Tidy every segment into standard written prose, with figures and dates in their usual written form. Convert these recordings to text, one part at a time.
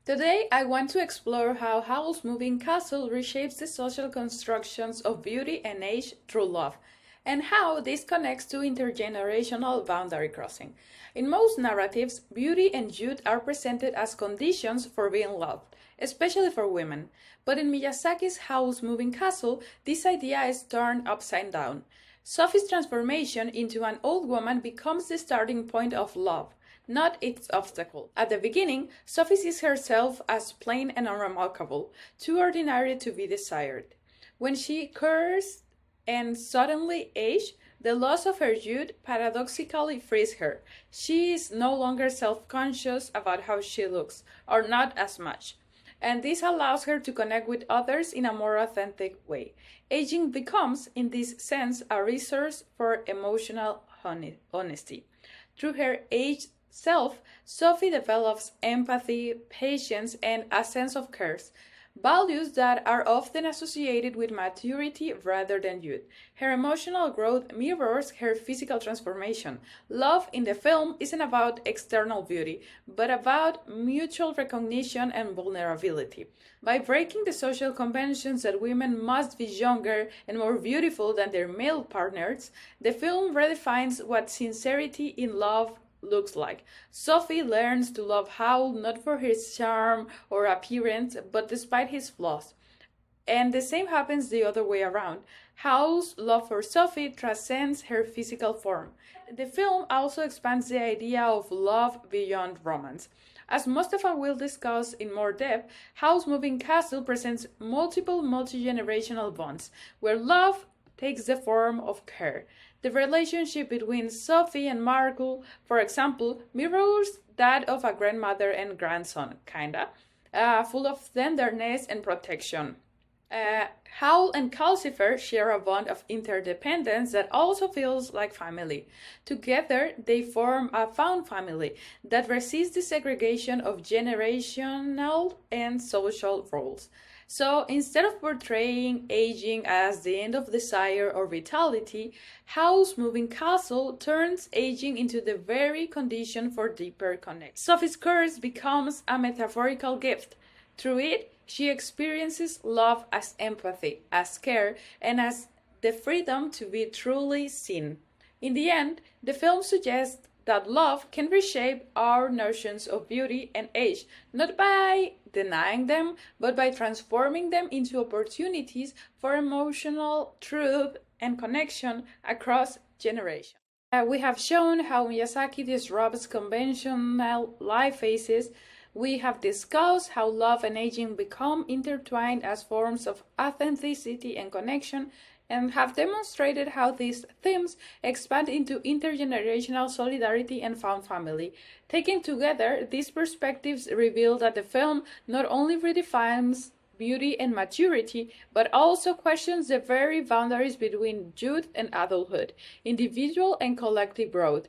Today, I want to explore how Howl's moving castle reshapes the social constructions of beauty and age through love, and how this connects to intergenerational boundary crossing. In most narratives, beauty and youth are presented as conditions for being loved, especially for women. But in Miyazaki's Howl's Moving Castle, this idea is turned upside down. Sophie's transformation into an old woman becomes the starting point of love, not its obstacle. At the beginning, Sophie sees herself as plain and unremarkable, too ordinary to be desired. When she cures and suddenly age, the loss of her youth paradoxically frees her. She is no longer self-conscious about how she looks, or not as much. And this allows her to connect with others in a more authentic way. Aging becomes, in this sense, a resource for emotional honesty. Through her aged self, Sophie develops empathy, patience, and a sense of care, values that are often associated with maturity rather than youth. Her emotional growth mirrors her physical transformation. Love in the film isn't about external beauty, but about mutual recognition and vulnerability. By breaking the social conventions that women must be younger and more beautiful than their male partners, the film redefines what sincerity in love looks like. Sophie learns to love Howl not for his charm or appearance, but despite his flaws. And the same happens the other way around. Howl's love for Sophie transcends her physical form. The film also expands the idea of love beyond romance. As Mustafa will discuss in more depth, Howl's Moving Castle presents multiple multi-generational bonds, where love takes the form of care. The relationship between Sophie and Markle, for example, mirrors that of a grandmother and grandson, full of tenderness and protection. Howl and Calcifer share a bond of interdependence that also feels like family. Together, they form a found family that resists the segregation of generational and social roles. So instead of portraying aging as the end of desire or vitality, Howl's Moving Castle turns aging into the very condition for deeper connection. Sophie's curse becomes a metaphorical gift. Through it, she experiences love as empathy, as care, and as the freedom to be truly seen. In the end, the film suggests that love can reshape our notions of beauty and age, not by denying them, but by transforming them into opportunities for emotional truth and connection across generations. We have shown how Miyazaki disrupts conventional life phases. We have discussed how love and aging become intertwined as forms of authenticity and connection, and have demonstrated how these themes expand into intergenerational solidarity and found family. Taken together, these perspectives reveal that the film not only redefines beauty and maturity, but also questions the very boundaries between youth and adulthood, individual and collective growth.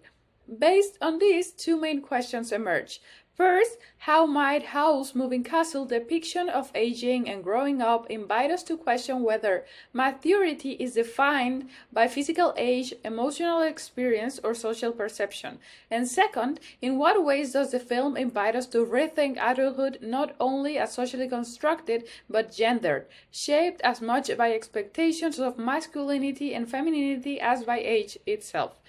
Based on these, two main questions emerge. First, how might Howl's Moving Castle depiction of aging and growing up invite us to question whether maturity is defined by physical age, emotional experience, or social perception? And second, in what ways does the film invite us to rethink adulthood not only as socially constructed, but gendered, shaped as much by expectations of masculinity and femininity as by age itself?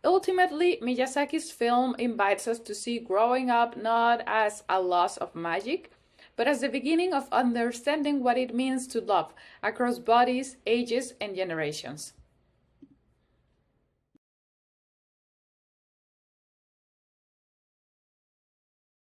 Ultimately, Miyazaki's film invites us to see growing up not as a loss of magic, but as the beginning of understanding what it means to love across bodies, ages, and generations.